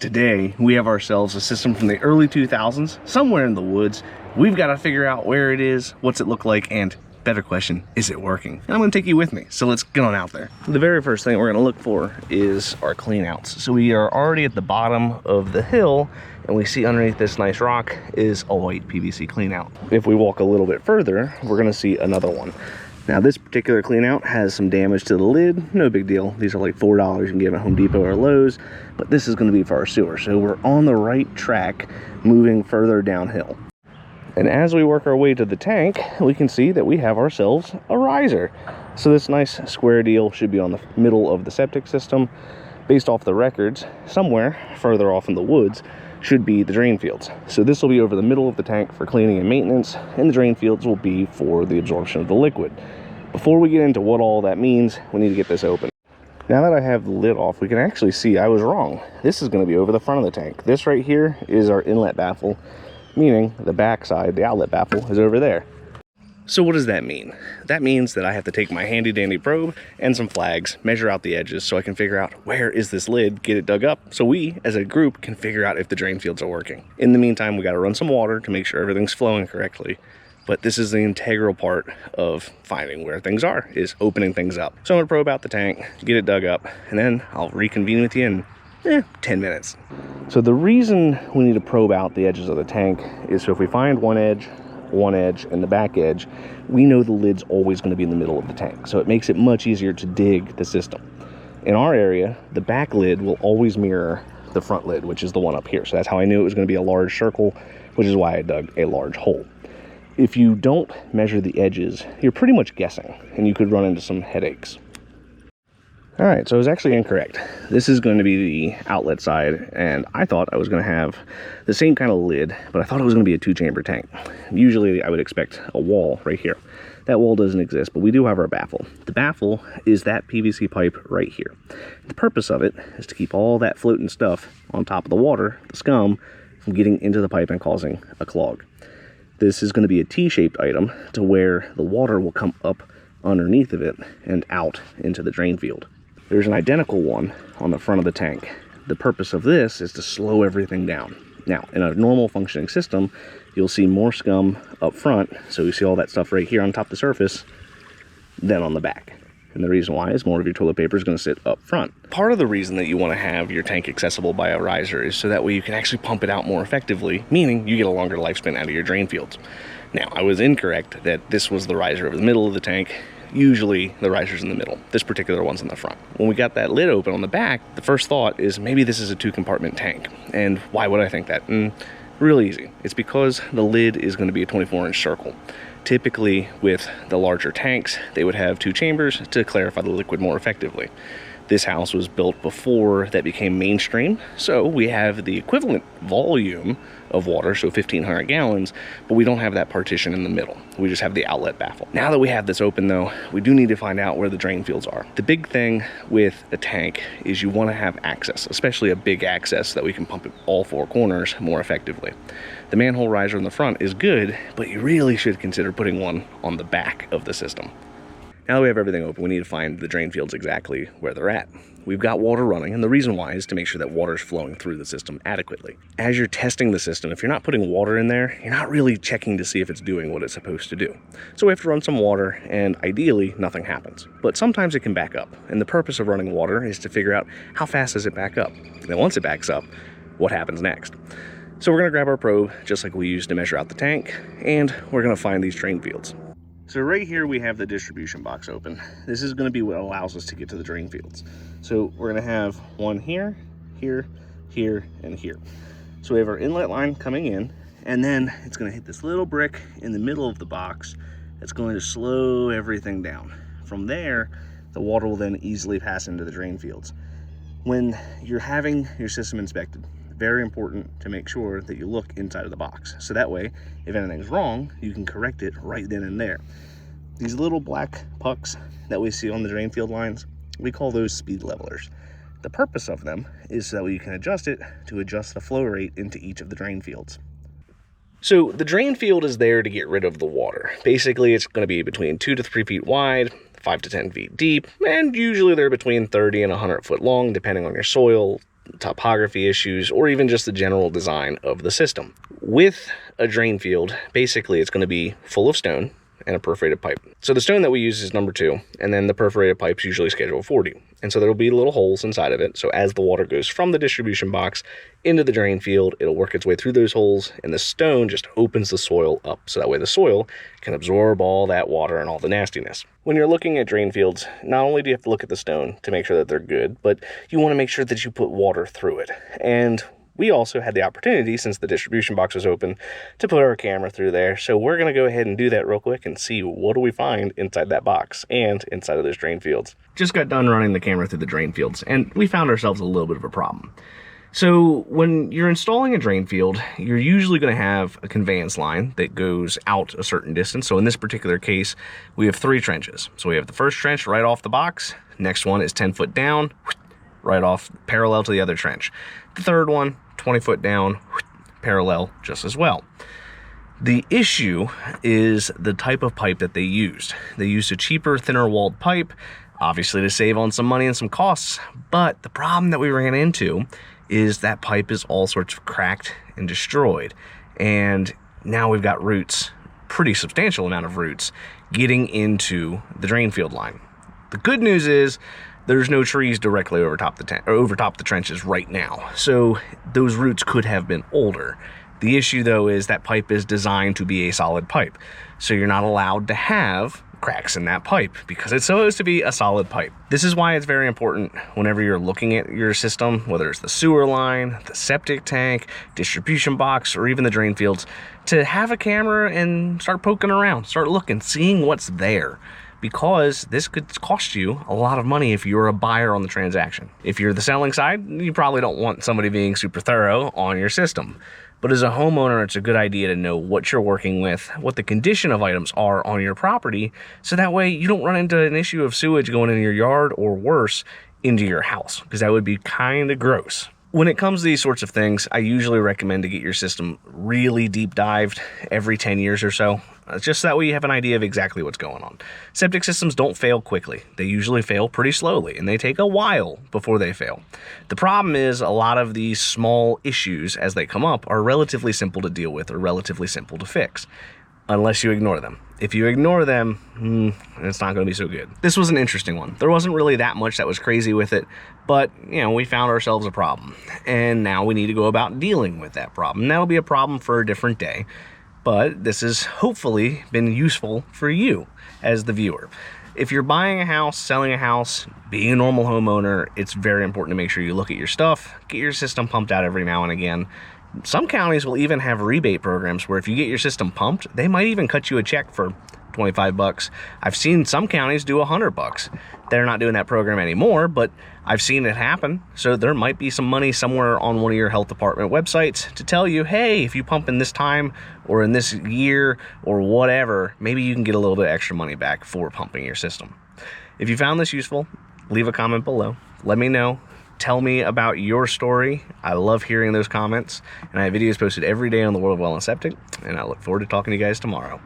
Today, we have ourselves a system from the early 2000s, somewhere in the woods. We've got to figure out where it is, what's it look like, and better question, is it working? And I'm gonna take you with me, so let's get on out there. The very first thing we're gonna look for is our cleanouts. So we are already at the bottom of the hill, and we see underneath this nice rock is a white PVC cleanout. If we walk a little bit further, we're gonna see another one. Now this particular cleanout has some damage to the lid, no big deal. These are like $4 you can get at Home Depot or Lowe's, but this is gonna be for our sewer. So we're on the right track, moving further downhill. And as we work our way to the tank, we can see that we have ourselves a riser. So this nice square deal should be on the middle of the septic system. Based off the records, somewhere further off in the woods should be the drain fields. So this will be over the middle of the tank for cleaning and maintenance, and the drain fields will be for the absorption of the liquid. Before we get into what all that means, we need to get this open. Now that I have the lid off, we can actually see I was wrong. This is going to be over the front of the tank. This right here is our inlet baffle, meaning the back side, the outlet baffle, is over there. So what does that mean? That means that I have to take my handy dandy probe and some flags, measure out the edges so I can figure out where is this lid, get it dug up, so we as a group can figure out if the drain fields are working. In the meantime, we got to run some water to make sure everything's flowing correctly. But this is the integral part of finding where things are, is opening things up. So I'm gonna probe out the tank, get it dug up, and then I'll reconvene with you in 10 minutes. So the reason we need to probe out the edges of the tank is so if we find one edge, and the back edge, we know the lid's always going to be in the middle of the tank. So it makes it much easier to dig the system. In our area, the back lid will always mirror the front lid, which is the one up here. So that's how I knew it was going to be a large circle, which is why I dug a large hole. If you don't measure the edges, you're pretty much guessing, and you could run into some headaches. All right, so I was actually incorrect. This is going to be the outlet side, and I thought I was going to have the same kind of lid, but I thought it was going to be a 2-chamber tank. Usually I would expect a wall right here. That wall doesn't exist, but we do have our baffle. The baffle is that PVC pipe right here. The purpose of it is to keep all that floating stuff on top of the water, the scum, from getting into the pipe and causing a clog. This is going to be a T-shaped item to where the water will come up underneath of it and out into the drain field. There's an identical one on the front of the tank. The purpose of this is to slow everything down. Now, in a normal functioning system, you'll see more scum up front, so you see all that stuff right here on top of the surface, than on the back. And the reason why is more of your toilet paper is going to sit up front. Part of the reason that you want to have your tank accessible by a riser is so that way you can actually pump it out more effectively, meaning you get a longer lifespan out of your drain fields. Now, I was incorrect that this was the riser over the middle of the tank. Usually the riser's in the middle. This particular one's in the front. When we got that lid open on the back, the first thought is maybe this is a 2-compartment tank. And why would I think that? Real easy. It's because the lid is going to be a 24-inch circle. Typically with the larger tanks, they would have 2 chambers to clarify the liquid more effectively. This house was built before that became mainstream, so we have the equivalent volume of water, so 1,500 gallons, but we don't have that partition in the middle. We just have the outlet baffle. Now that we have this open though, we do need to find out where the drain fields are. The big thing with a tank is you want to have access, especially a big access, so that we can pump it all 4 corners more effectively. The manhole riser in the front is good, but you really should consider putting one on the back of the system. Now that we have everything open, we need to find the drain fields exactly where they're at. We've got water running, and the reason why is to make sure that water is flowing through the system adequately. As you're testing the system, if you're not putting water in there, you're not really checking to see if it's doing what it's supposed to do. So we have to run some water, and ideally, nothing happens. But sometimes it can back up, and the purpose of running water is to figure out how fast does it back up. And then once it backs up, what happens next? So we're going to grab our probe, just like we used to measure out the tank, and we're going to find these drain fields. So right here we have the distribution box open. This is going to be what allows us to get to the drain fields. So we're going to have one here, here, here, and here. So we have our inlet line coming in, and then it's going to hit this little brick in the middle of the box that's going to slow everything down. From there, the water will then easily pass into the drain fields. When you're having your system inspected, very important to make sure that you look inside of the box. So that way, if anything's wrong, you can correct it right then and there. These little black pucks that we see on the drain field lines, we call those speed levelers. The purpose of them is so that you can adjust it to adjust the flow rate into each of the drain fields. So the drain field is there to get rid of the water. Basically, it's going to be between 2 to 3 feet wide, 5 to 10 feet deep, and usually they're between 30 and 100 foot long, depending on your soil, topography issues, or even just the general design of the system. With a drain field, basically it's going to be full of stone and a perforated pipe. So the stone that we use is number 2, and then the perforated pipe's usually schedule 40. And so there'll be little holes inside of it. So as the water goes from the distribution box into the drain field, it'll work its way through those holes, and the stone just opens the soil up. So that way the soil can absorb all that water and all the nastiness. When you're looking at drain fields, not only do you have to look at the stone to make sure that they're good, but you want to make sure that you put water through it. And we also had the opportunity, since the distribution box was open, to put our camera through there. So we're going to go ahead and do that real quick and see what do we find inside that box and inside of those drain fields. Just got done running the camera through the drain fields, and we found ourselves a little bit of a problem. So when you're installing a drain field, you're usually going to have a conveyance line that goes out a certain distance. So in this particular case, we have 3 trenches. So we have the first trench right off the box. Next one is 10 foot down, right off, parallel to the other trench. The third one, 20 foot down, parallel just as well. The issue is the type of pipe that they used. They used a cheaper, thinner walled pipe, obviously to save on some money and some costs. But the problem that we ran into is that pipe is all sorts of cracked and destroyed. And now we've got roots, pretty substantial amount of roots, getting into the drain field line. The good news is there's no trees directly over top the trenches right now, so those roots could have been older. The issue though is that pipe is designed to be a solid pipe, so you're not allowed to have cracks in that pipe because it's supposed to be a solid pipe. This is why it's very important whenever you're looking at your system, whether it's the sewer line, the septic tank, distribution box, or even the drain fields, to have a camera and start poking around, start looking, seeing what's there. Because this could cost you a lot of money if you're a buyer on the transaction. If you're the selling side, you probably don't want somebody being super thorough on your system. But as a homeowner, it's a good idea to know what you're working with, what the condition of items are on your property, so that way you don't run into an issue of sewage going into your yard or worse, into your house, because that would be kind of gross. When it comes to these sorts of things, I usually recommend to get your system really deep dived every 10 years or so. Just that way you have an idea of exactly what's going on. Septic systems don't fail quickly. They usually fail pretty slowly, and they take a while before they fail. The problem is a lot of these small issues as they come up are relatively simple to deal with or relatively simple to fix, unless you ignore them. If you ignore them, it's not going to be so good. This was an interesting one. There wasn't really that much that was crazy with it, but we found ourselves a problem, and now we need to go about dealing with that problem. That'll be a problem for a different day. But this has hopefully been useful for you as the viewer. If you're buying a house, selling a house, being a normal homeowner, it's very important to make sure you look at your stuff, get your system pumped out every now and again. Some counties will even have rebate programs where if you get your system pumped, they might even cut you a check for 25 bucks. I've seen some counties do 100 bucks. They're not doing that program anymore, but I've seen it happen. So there might be some money somewhere on one of your health department websites to tell you, hey, if you pump in this time or in this year or whatever, maybe you can get a little bit extra money back for pumping your system. If you found this useful, leave a comment below. Let me know. Tell me about your story. I love hearing those comments, and I have videos posted every day on the World of Well and Septic, and I look forward to talking to you guys tomorrow.